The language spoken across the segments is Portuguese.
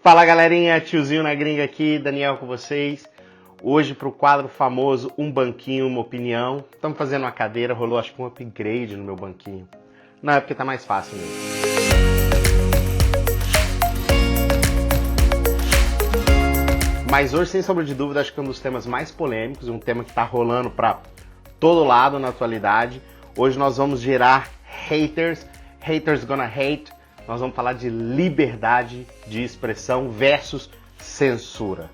Fala galerinha, tiozinho na gringa aqui, Daniel com vocês. Hoje pro quadro famoso Um Banquinho, Uma Opinião. Estamos fazendo uma cadeira, rolou acho que um upgrade no meu banquinho. Não, é porque tá mais fácil mesmo. Mas hoje, sem sombra de dúvida, acho que é um dos temas mais polêmicos, um tema que tá rolando pra todo lado na atualidade. Hoje nós vamos gerar haters gonna hate. Nós vamos falar de liberdade de expressão versus censura.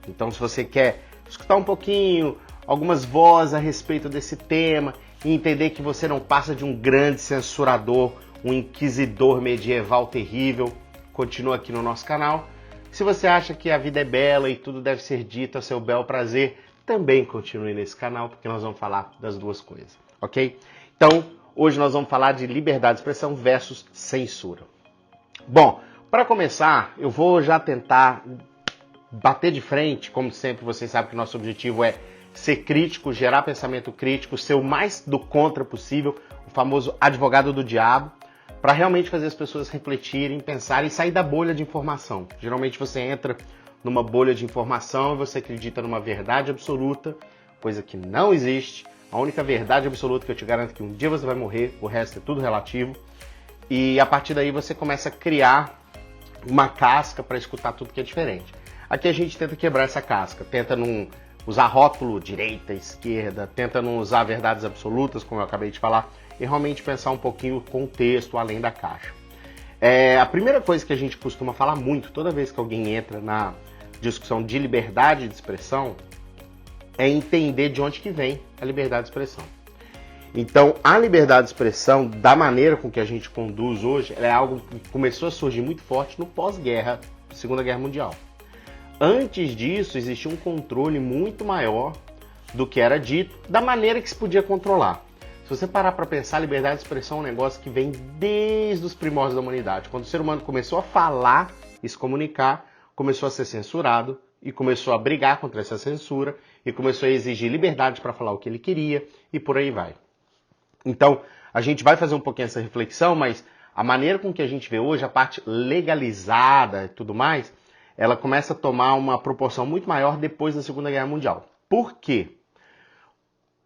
Então, se você quer escutar um pouquinho, algumas vozes a respeito desse tema e entender que você não passa de um grande censurador, um inquisidor medieval terrível, continua aqui no nosso canal. Se você acha que a vida é bela e tudo deve ser dito a seu bel prazer, também continue nesse canal, porque nós vamos falar das duas coisas, ok? Então, hoje nós vamos falar de liberdade de expressão versus censura. Bom, para começar, eu vou já tentar bater de frente, como sempre, vocês sabem que nosso objetivo é ser crítico, gerar pensamento crítico, ser o mais do contra possível, o famoso advogado do diabo, para realmente fazer as pessoas refletirem, pensarem e sair da bolha de informação. Geralmente você entra numa bolha de informação e você acredita numa verdade absoluta, coisa que não existe. A única verdade absoluta que eu te garanto é que um dia você vai morrer, o resto é tudo relativo. E a partir daí você começa a criar uma casca para escutar tudo que é diferente. Aqui a gente tenta quebrar essa casca, tenta não usar rótulo direita, esquerda, tenta não usar verdades absolutas, como eu acabei de falar, e realmente pensar um pouquinho o contexto além da caixa. A primeira coisa que a gente costuma falar muito, toda vez que alguém entra na discussão de liberdade de expressão, é entender de onde que vem a liberdade de expressão. Então, a liberdade de expressão, da maneira com que a gente conduz hoje, é algo que começou a surgir muito forte no pós-guerra, Segunda Guerra Mundial. Antes disso, existia um controle muito maior do que era dito, da maneira que se podia controlar. Se você parar para pensar, a liberdade de expressão é um negócio que vem desde os primórdios da humanidade. Quando o ser humano começou a falar e se comunicar, começou a ser censurado e começou a brigar contra essa censura e começou a exigir liberdade para falar o que ele queria e por aí vai. Então, a gente vai fazer um pouquinho essa reflexão, mas a maneira com que a gente vê hoje, a parte legalizada e tudo mais, ela começa a tomar uma proporção muito maior depois da Segunda Guerra Mundial. Por quê?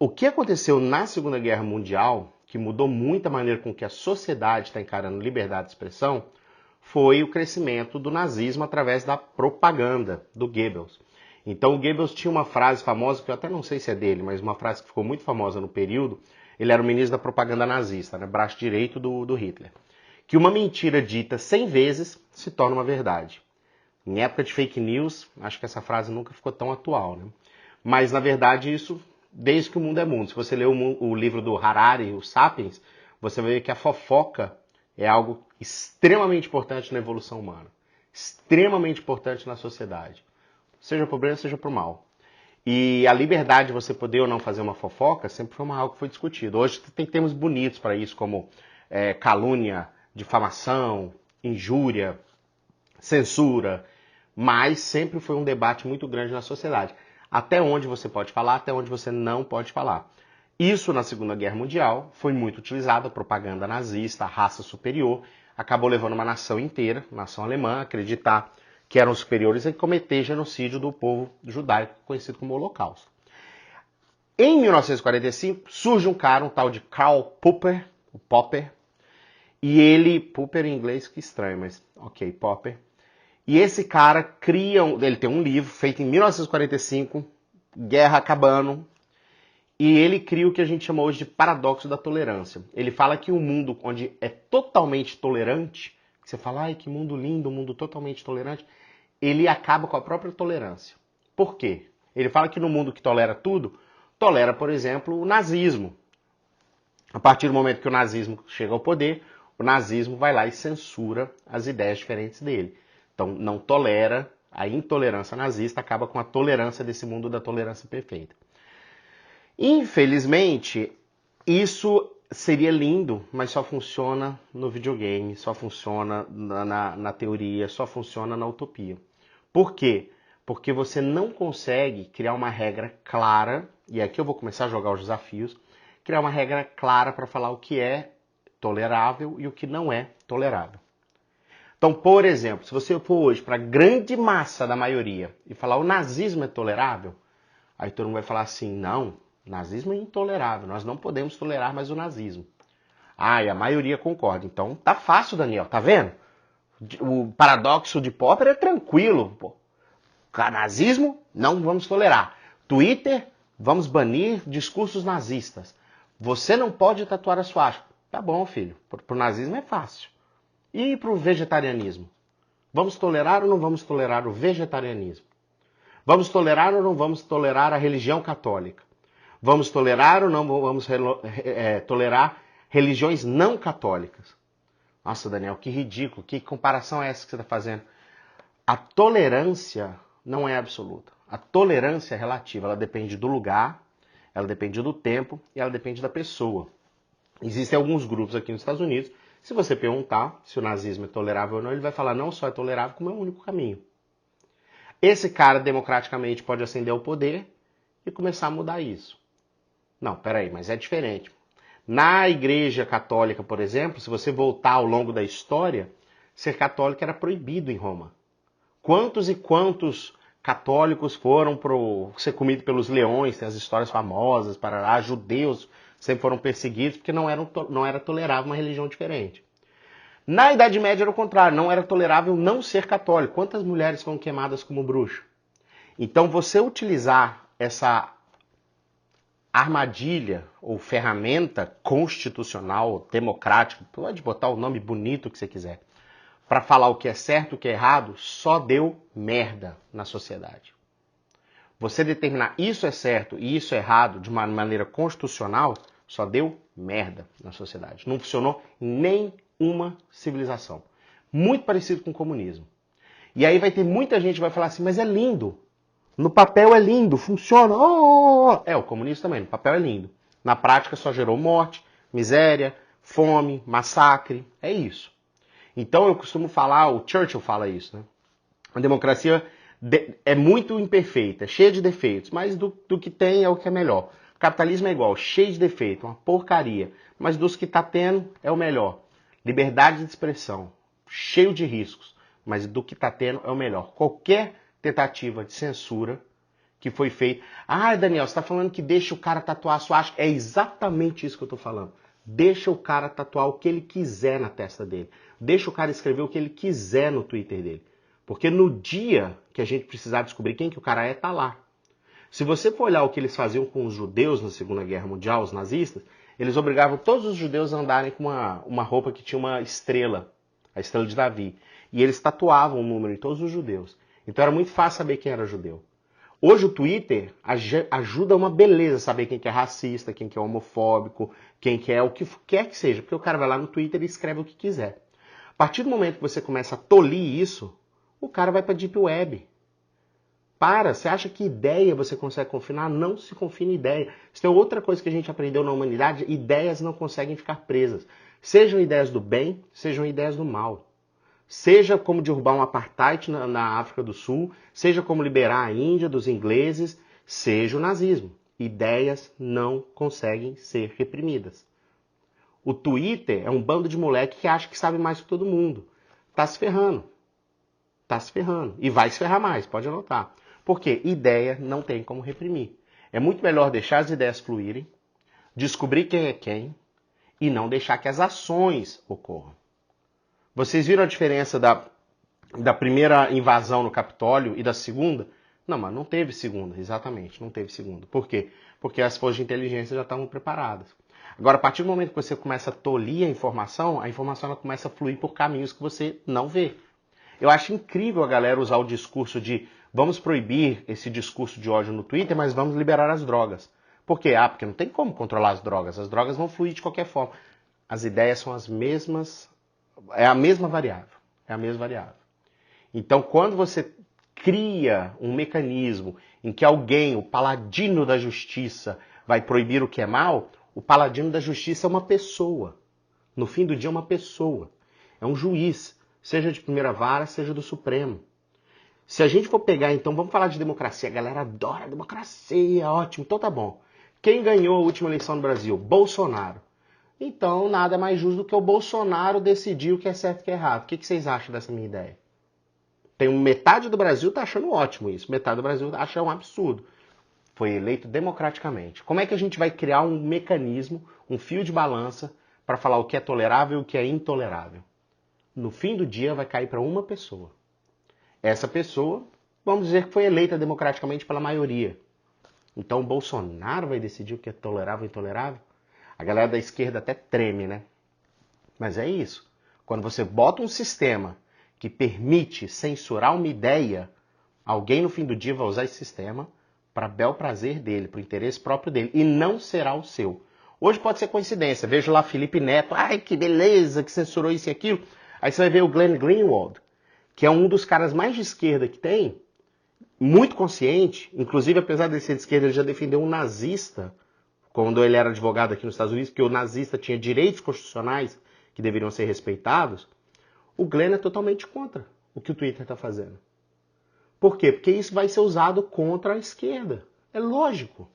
O que aconteceu na Segunda Guerra Mundial, que mudou muito a maneira com que a sociedade está encarando liberdade de expressão, foi o crescimento do nazismo através da propaganda do Goebbels. Então o Goebbels tinha uma frase famosa, que eu até não sei se é dele, mas uma frase que ficou muito famosa no período. Ele era o ministro da propaganda nazista, né? Braço direito do Hitler. Que uma mentira dita 100 vezes se torna uma verdade. Em época de fake news, acho que essa frase nunca ficou tão atual, né? Mas, na verdade, isso desde que o mundo é mundo. Se você ler o livro do Harari, o Sapiens, você vai ver que a fofoca é algo extremamente importante na evolução humana. Extremamente importante na sociedade. Seja pro bem, seja pro mal. E a liberdade de você poder ou não fazer uma fofoca sempre foi algo que foi discutido. Hoje tem termos bonitos para isso, como calúnia, difamação, injúria, censura, mas sempre foi um debate muito grande na sociedade. Até onde você pode falar, até onde você não pode falar. Isso na Segunda Guerra Mundial foi muito utilizado, a propaganda nazista, a raça superior, acabou levando uma nação inteira, nação alemã, a acreditar que eram superiores e cometer genocídio do povo judaico, conhecido como Holocausto. Em 1945, surge um cara, um tal de Karl Popper, o Popper, e ele, Popper em inglês, que estranho, mas ok, Popper. E esse cara cria, ele tem um livro feito em 1945, guerra acabando, e ele cria o que a gente chama hoje de paradoxo da tolerância. Ele fala que um mundo onde é totalmente tolerante, você fala, ai que mundo lindo, um mundo totalmente tolerante, ele acaba com a própria tolerância. Por quê? Ele fala que no mundo que tolera tudo, tolera, por exemplo, o nazismo. A partir do momento que o nazismo chega ao poder, o nazismo vai lá e censura as ideias diferentes dele. Então, não tolera, a intolerância nazista acaba com a tolerância desse mundo da tolerância perfeita. Infelizmente, isso seria lindo, mas só funciona no videogame, só funciona na teoria, só funciona na utopia. Por quê? Porque você não consegue criar uma regra clara, e aqui eu vou começar a jogar os desafios, criar uma regra clara para falar o que é tolerável e o que não é tolerável. Então, por exemplo, se você for hoje para a grande massa da maioria e falar o nazismo é tolerável, aí todo mundo vai falar assim, não, nazismo é intolerável, nós não podemos tolerar mais o nazismo. Ah, e a maioria concorda. Então tá fácil, Daniel, tá vendo? O paradoxo de Popper é tranquilo. Pô. Nazismo, não vamos tolerar. Twitter, vamos banir discursos nazistas. Você não pode tatuar a suástica. Tá bom, filho, pro nazismo é fácil. E pro vegetarianismo? Vamos tolerar ou não vamos tolerar o vegetarianismo? Vamos tolerar ou não vamos tolerar a religião católica? Vamos tolerar ou não vamos tolerar religiões não católicas? Nossa, Daniel, que ridículo, que comparação é essa que você está fazendo? A tolerância não é absoluta. A tolerância é relativa, ela depende do lugar, ela depende do tempo e ela depende da pessoa. Existem alguns grupos aqui nos Estados Unidos, se você perguntar se o nazismo é tolerável ou não, ele vai falar não só é tolerável, como é o único caminho. Esse cara democraticamente pode ascender ao poder e começar a mudar isso. Não, peraí, mas é diferente. Na Igreja Católica, por exemplo, se você voltar ao longo da história, ser católico era proibido em Roma. Quantos e quantos católicos foram ser comidos pelos leões, tem as histórias famosas, para judeus sempre foram perseguidos porque não era tolerável uma religião diferente. Na Idade Média era o contrário, não era tolerável não ser católico. Quantas mulheres foram queimadas como bruxa? Então você utilizar essa armadilha ou ferramenta constitucional, democrática, pode botar o nome bonito que você quiser, para falar o que é certo e o que é errado, só deu merda na sociedade. Você determinar isso é certo e isso é errado de uma maneira constitucional, só deu merda na sociedade. Não funcionou em nenhuma civilização. Muito parecido com o comunismo. E aí vai ter muita gente que vai falar assim, mas é lindo. No papel é lindo, funciona. O comunismo também, no papel é lindo. Na prática só gerou morte, miséria, fome, massacre. É isso. Então eu costumo falar, o Churchill fala isso, né? A democracia é muito imperfeita, cheia de defeitos, mas do que tem é o que é melhor. O capitalismo é igual, cheio de defeitos, uma porcaria, mas dos que está tendo é o melhor. Liberdade de expressão, cheio de riscos, mas do que está tendo é o melhor. Qualquer tentativa de censura que foi feita. Ah, Daniel, você está falando que deixa o cara tatuar a suástica? É exatamente isso que eu estou falando. Deixa o cara tatuar o que ele quiser na testa dele. Deixa o cara escrever o que ele quiser no Twitter dele. Porque no dia que a gente precisar descobrir quem que o cara é, tá lá. Se você for olhar o que eles faziam com os judeus na Segunda Guerra Mundial, os nazistas, eles obrigavam todos os judeus a andarem com uma roupa que tinha uma estrela, a estrela de Davi. E eles tatuavam o número em todos os judeus. Então era muito fácil saber quem era judeu. Hoje o Twitter ajuda uma beleza saber quem que é racista, quem que é homofóbico, quem que é o que quer que seja. Porque o cara vai lá no Twitter e escreve o que quiser. A partir do momento que você começa a tolir isso, o cara vai para a Deep Web. Você acha que ideia você consegue confinar? Não se confia em ideia. Isso é outra coisa que a gente aprendeu na humanidade, ideias não conseguem ficar presas. Sejam ideias do bem, sejam ideias do mal. Seja como derrubar um apartheid na África do Sul, seja como liberar a Índia dos ingleses, seja o nazismo. Ideias não conseguem ser reprimidas. O Twitter é um bando de moleque que acha que sabe mais que todo mundo. Tá se ferrando. Tá se ferrando. E vai se ferrar mais, pode anotar. Porque ideia não tem como reprimir. É muito melhor deixar as ideias fluírem, descobrir quem é quem e não deixar que as ações ocorram. Vocês viram a diferença da primeira invasão no Capitólio e da segunda? Não, mas não teve segunda, exatamente, não teve segunda. Por quê? Porque as forças de inteligência já estavam preparadas. Agora, a partir do momento que você começa a tolir a informação ela começa a fluir por caminhos que você não vê. Eu acho incrível a galera usar o discurso de vamos proibir esse discurso de ódio no Twitter, mas vamos liberar as drogas. Por quê? Porque não tem como controlar as drogas vão fluir de qualquer forma. As ideias são as mesmas, é a mesma variável, Então, quando você cria um mecanismo em que alguém, o paladino da justiça, vai proibir o que é mal, o paladino da justiça é uma pessoa. No fim do dia é uma pessoa. É um juiz, seja de primeira vara, seja do Supremo. Se a gente for pegar, então, vamos falar de democracia. A galera adora democracia, ótimo, então tá bom. Quem ganhou a última eleição no Brasil? Bolsonaro. Então, nada mais justo do que o Bolsonaro decidir o que é certo e o que é errado. O que vocês acham dessa minha ideia? Tem metade do Brasil tá achando ótimo isso, metade do Brasil acha um absurdo. Foi eleito democraticamente. Como é que a gente vai criar um mecanismo, um fio de balança, para falar o que é tolerável e o que é intolerável? No fim do dia vai cair para uma pessoa. Essa pessoa, vamos dizer que foi eleita democraticamente pela maioria. Então o Bolsonaro vai decidir o que é tolerável e intolerável? A galera da esquerda até treme, né? Mas é isso. Quando você bota um sistema que permite censurar uma ideia, alguém no fim do dia vai usar esse sistema para bel prazer dele, para o interesse próprio dele, e não será o seu. Hoje pode ser coincidência. Vejo lá Felipe Neto, ai que beleza, que censurou isso e aquilo. Aí você vai ver o Glenn Greenwald, que é um dos caras mais de esquerda que tem, muito consciente, inclusive apesar de ser de esquerda, ele já defendeu um nazista, quando ele era advogado aqui nos Estados Unidos, que o nazista tinha direitos constitucionais que deveriam ser respeitados. O Glenn é totalmente contra o que o Twitter está fazendo. Por quê? Porque isso vai ser usado contra a esquerda. É lógico.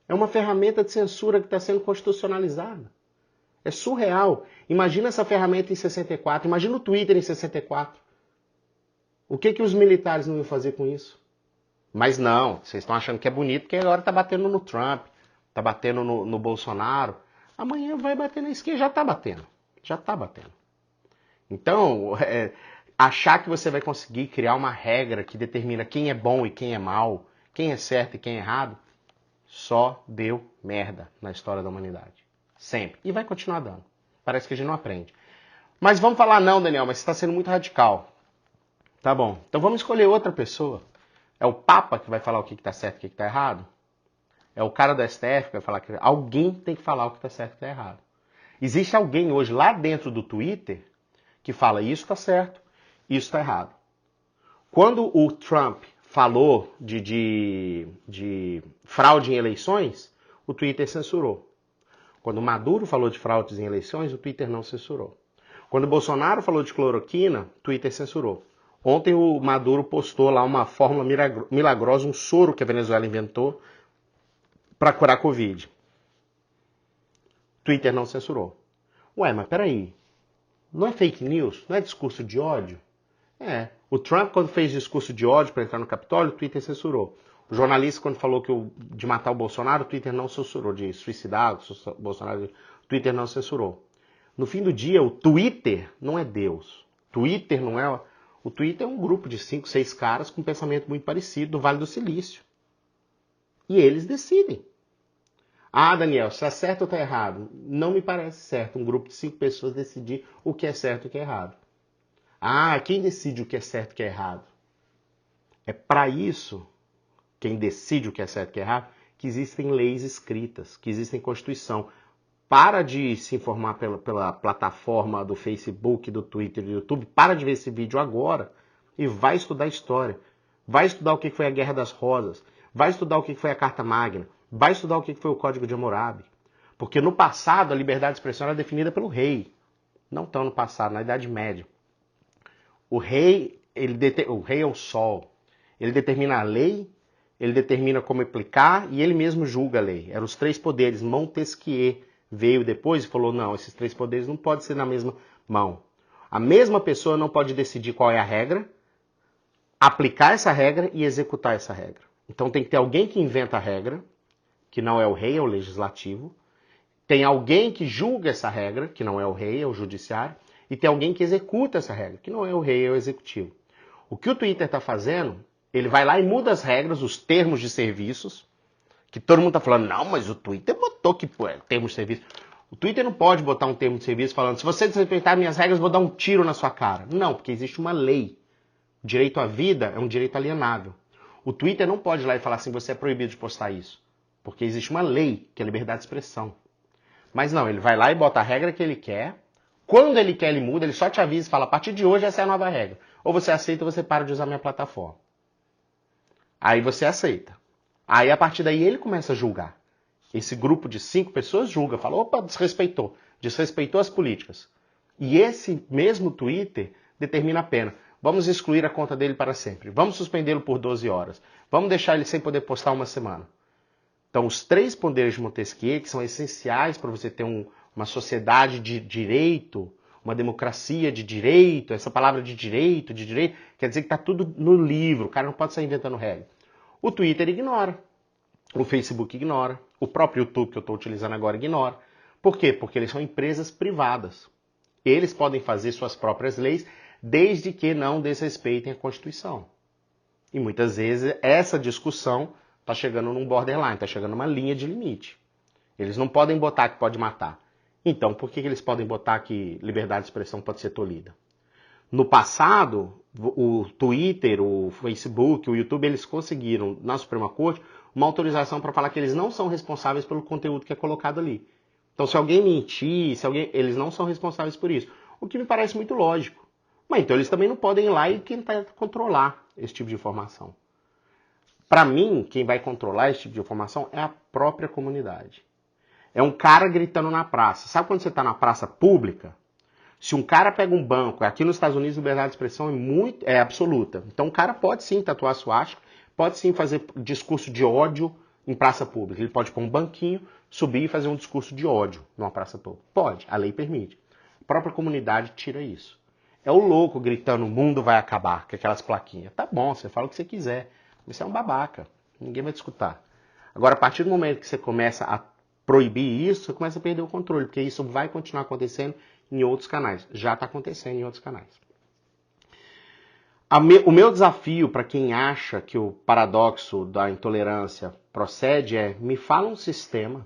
É uma ferramenta de censura que está sendo constitucionalizada. É surreal. Imagina essa ferramenta em 64, imagina o Twitter em 64. O que os militares não iam fazer com isso? Mas não, vocês estão achando que é bonito porque agora está batendo no Trump, está batendo no Bolsonaro. Amanhã vai bater na esquerda, já está batendo. Já está batendo. Então, achar que você vai conseguir criar uma regra que determina quem é bom e quem é mal, quem é certo e quem é errado, só deu merda na história da humanidade. Sempre. E vai continuar dando. Parece que a gente não aprende. Mas vamos falar, não, Daniel, mas você está sendo muito radical. Tá bom. Então vamos escolher outra pessoa. É o Papa que vai falar o que está certo e o que está errado? É o cara do STF que vai falar que... Alguém tem que falar o que está certo e o que está errado. Existe alguém hoje lá dentro do Twitter que fala isso está certo, isso está errado. Quando o Trump falou de fraude em eleições, o Twitter censurou. Quando o Maduro falou de fraudes em eleições, o Twitter não censurou. Quando o Bolsonaro falou de cloroquina, o Twitter censurou. Ontem o Maduro postou lá uma fórmula milagrosa, um soro que a Venezuela inventou para curar a Covid. O Twitter não censurou. Ué, mas peraí, não é fake news? Não é discurso de ódio? É. O Trump, quando fez discurso de ódio para entrar no Capitólio, o Twitter censurou. O jornalista, quando falou de matar o Bolsonaro, o Twitter não censurou. De suicidar o Bolsonaro, o Twitter não censurou. No fim do dia, o Twitter não é Deus. Twitter não é... O Twitter é um grupo de 5, 6 caras com um pensamento muito parecido do Vale do Silício. E eles decidem. Ah, Daniel, se é certo ou está errado? Não me parece certo um grupo de 5 pessoas decidir o que é certo e o que é errado. Ah, quem decide o que é certo e o que é errado? É para isso, quem decide o que é certo e o que é errado, que existem leis escritas, que existem Constituição. Para de se informar pela plataforma do Facebook, do Twitter, do YouTube. Para de ver esse vídeo agora e vai estudar história. Vai estudar o que foi a Guerra das Rosas. Vai estudar o que foi a Carta Magna. Vai estudar o que foi o Código de Hammurabi. Porque no passado a liberdade de expressão era definida pelo rei. Não tão no passado, na Idade Média. O rei é o sol. Ele determina a lei, ele determina como aplicar e ele mesmo julga a lei. Eram os 3 poderes. Montesquieu veio depois e falou, não, esses 3 poderes não podem ser na mesma mão. A mesma pessoa não pode decidir qual é a regra, aplicar essa regra e executar essa regra. Então tem que ter alguém que inventa a regra, que não é o rei, é o legislativo. Tem alguém que julga essa regra, que não é o rei, é o judiciário. E tem alguém que executa essa regra, que não é o rei, é o executivo. O que o Twitter está fazendo, ele vai lá e muda as regras, os termos de serviços, que todo mundo está falando, não, mas o Twitter botou que termos de serviço. O Twitter não pode botar um termo de serviço falando, se você desrespeitar minhas regras, vou dar um tiro na sua cara. Não, porque existe uma lei. O direito à vida é um direito alienável. O Twitter não pode ir lá e falar assim, você é proibido de postar isso. Porque existe uma lei, que é a liberdade de expressão. Mas não, ele vai lá e bota a regra que ele quer. Quando ele quer, ele muda, ele só te avisa e fala, a partir de hoje essa é a nova regra. Ou você aceita ou você para de usar minha plataforma. Aí você aceita. Aí a partir daí ele começa a julgar. Esse grupo de 5 pessoas julga, fala, opa, desrespeitou as políticas. E esse mesmo Twitter determina a pena. Vamos excluir a conta dele para sempre. Vamos suspendê-lo por 12 horas. Vamos deixar ele sem poder postar uma semana. Então, os 3 poderes de Montesquieu, que são essenciais para você ter uma sociedade de direito, uma democracia de direito, essa palavra de direito, quer dizer que está tudo no livro, o cara não pode sair inventando regra. O Twitter ignora, o Facebook ignora, o próprio YouTube que eu estou utilizando agora ignora. Por quê? Porque eles são empresas privadas. Eles podem fazer suas próprias leis, desde que não desrespeitem a Constituição. E muitas vezes essa discussão está chegando num borderline, está chegando numa linha de limite. Eles não podem botar que pode matar. Então, por que eles podem botar que liberdade de expressão pode ser tolhida? No passado, o Twitter, o Facebook, o YouTube, eles conseguiram, na Suprema Corte, uma autorização para falar que eles não são responsáveis pelo conteúdo que é colocado ali. Então, se alguém mentir, eles não são responsáveis por isso. O que me parece muito lógico. Mas então eles também não podem ir lá e tentar controlar esse tipo de informação. Para mim, quem vai controlar esse tipo de informação é a própria comunidade. É um cara gritando na praça. Sabe quando você está na praça pública? Se um cara pega um banco, aqui nos Estados Unidos a liberdade de expressão é absoluta. Então o cara pode sim tatuar a suástica, pode sim fazer discurso de ódio em praça pública. Ele pode pôr um banquinho, subir e fazer um discurso de ódio numa praça pública. Pode, a lei permite. A própria comunidade tira isso. É o louco gritando, o mundo vai acabar, com aquelas plaquinhas. Tá bom, você fala o que você quiser. Você é um babaca, ninguém vai te escutar. Agora, a partir do momento que você começa a proibir isso, você começa a perder o controle, porque isso vai continuar acontecendo em outros canais. Já está acontecendo em outros canais. O meu desafio para quem acha que o paradoxo da intolerância procede é: me fala um sistema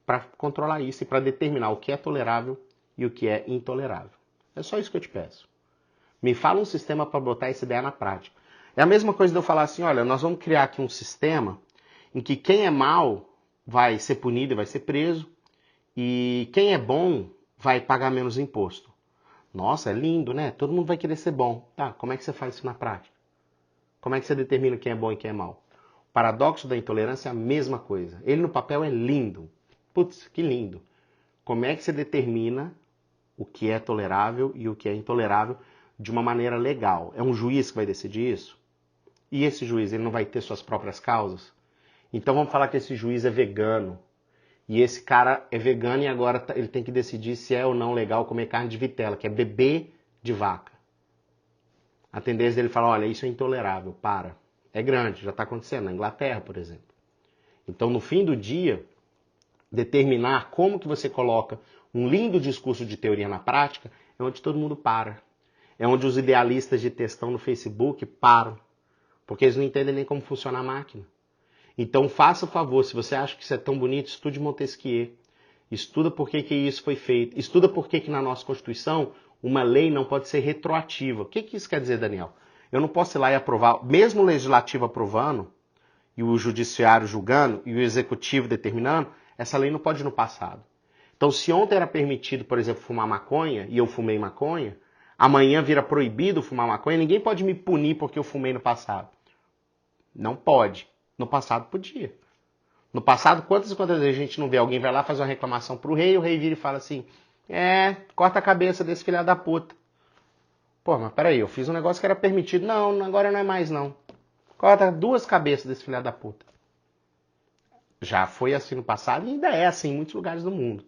para controlar isso e para determinar o que é tolerável e o que é intolerável. É só isso que eu te peço. Me fala um sistema para botar essa ideia na prática. É a mesma coisa de eu falar assim: olha, nós vamos criar aqui um sistema em que quem é mau vai ser punido e vai ser preso, e quem é bom vai pagar menos imposto. Nossa, é lindo, né? Todo mundo vai querer ser bom. Tá, como é que você faz isso na prática? Como é que você determina quem é bom e quem é mau? O paradoxo da intolerância é a mesma coisa. Ele no papel é lindo. Putz, que lindo. Como é que você determina o que é tolerável e o que é intolerável de uma maneira legal? É um juiz que vai decidir isso? E esse juiz, ele não vai ter suas próprias causas? Então vamos falar que esse juiz é vegano. E esse cara é vegano e agora ele tem que decidir se é ou não legal comer carne de vitela, que é bebê de vaca. A tendência dele falar: olha, isso é intolerável, para. É grande, já está acontecendo na Inglaterra, por exemplo. Então, no fim do dia, determinar como que você coloca um lindo discurso de teoria na prática é onde todo mundo para. É onde os idealistas de textão no Facebook param. Porque eles não entendem nem como funciona a máquina. Então faça o favor, se você acha que isso é tão bonito, estude Montesquieu. Estuda por que isso foi feito. Estuda por que na nossa Constituição uma lei não pode ser retroativa. O que isso quer dizer, Daniel? Eu não posso ir lá e aprovar, mesmo o Legislativo aprovando, e o Judiciário julgando, e o Executivo determinando, essa lei não pode ir no passado. Então, se ontem era permitido, por exemplo, fumar maconha, e eu fumei maconha, amanhã vira proibido fumar maconha, ninguém pode me punir porque eu fumei no passado. Não pode. No passado podia. No passado, quantas vezes a gente não vê alguém vai lá fazer uma reclamação pro rei, o rei vira e fala assim: corta a cabeça desse filho da puta. Pô, mas peraí, eu fiz um negócio que era permitido. Não, agora não é mais não. Corta 2 cabeças desse filho da puta. Já foi assim no passado e ainda é assim em muitos lugares do mundo.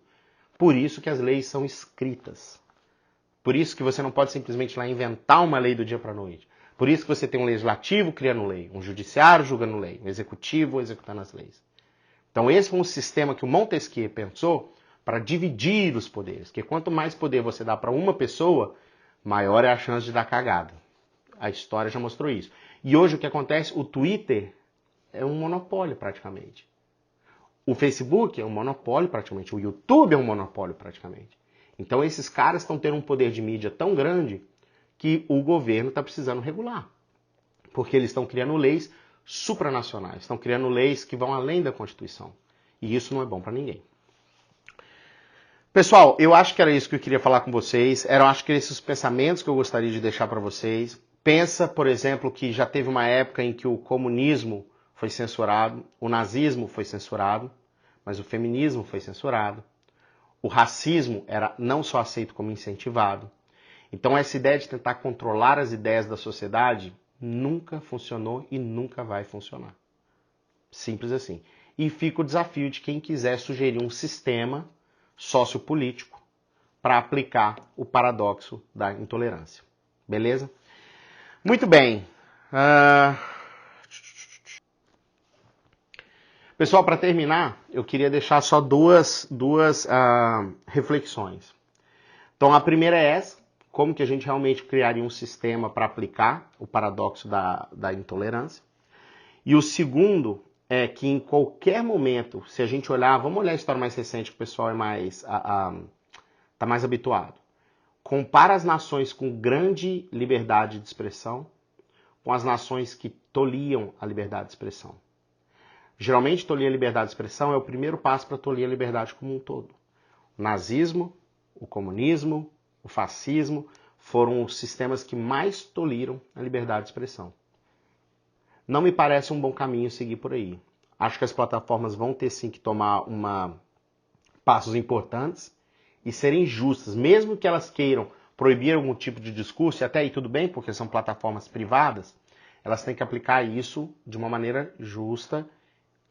Por isso que as leis são escritas. Por isso que você não pode simplesmente ir lá inventar uma lei do dia para a noite. Por isso que você tem um legislativo criando lei, um judiciário julgando lei, um executivo executando as leis. Então esse foi um sistema que o Montesquieu pensou para dividir os poderes. Porque quanto mais poder você dá para uma pessoa, maior é a chance de dar cagada. A história já mostrou isso. E hoje o que acontece? O Twitter é um monopólio praticamente. O Facebook é um monopólio praticamente. O YouTube é um monopólio praticamente. Então esses caras estão tendo um poder de mídia tão grande que o governo está precisando regular. Porque eles estão criando leis supranacionais, estão criando leis que vão além da Constituição. E isso não é bom para ninguém. Pessoal, eu acho que era isso que eu queria falar com vocês. Acho que esses pensamentos que eu gostaria de deixar para vocês. Pensa, por exemplo, que já teve uma época em que o comunismo foi censurado, o nazismo foi censurado, mas o feminismo foi censurado. O racismo era não só aceito como incentivado. Então essa ideia de tentar controlar as ideias da sociedade nunca funcionou e nunca vai funcionar. Simples assim. E fica o desafio de quem quiser sugerir um sistema sociopolítico para aplicar o paradoxo da intolerância. Beleza? Muito bem. Pessoal, para terminar, eu queria deixar só duas reflexões. Então, a primeira é essa: como que a gente realmente criaria um sistema para aplicar o paradoxo da intolerância. E o segundo é que em qualquer momento, se a gente olhar, vamos olhar a história mais recente, que o pessoal tá mais habituado. Compara as nações com grande liberdade de expressão com as nações que tolhiam a liberdade de expressão. Geralmente, tolir a liberdade de expressão é o primeiro passo para tolir a liberdade como um todo. O nazismo, o comunismo, o fascismo foram os sistemas que mais toliram a liberdade de expressão. Não me parece um bom caminho seguir por aí. Acho que as plataformas vão ter sim que tomar passos importantes e serem justas, mesmo que elas queiram proibir algum tipo de discurso, e até aí tudo bem, porque são plataformas privadas, elas têm que aplicar isso de uma maneira justa,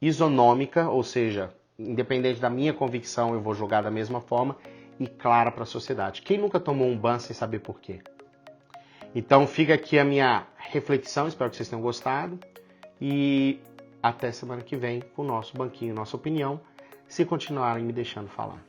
isonômica, ou seja, independente da minha convicção, eu vou jogar da mesma forma e clara para a sociedade. Quem nunca tomou um ban sem saber por quê? Então fica aqui a minha reflexão, espero que vocês tenham gostado e até semana que vem com o nosso banquinho, nossa opinião, se continuarem me deixando falar.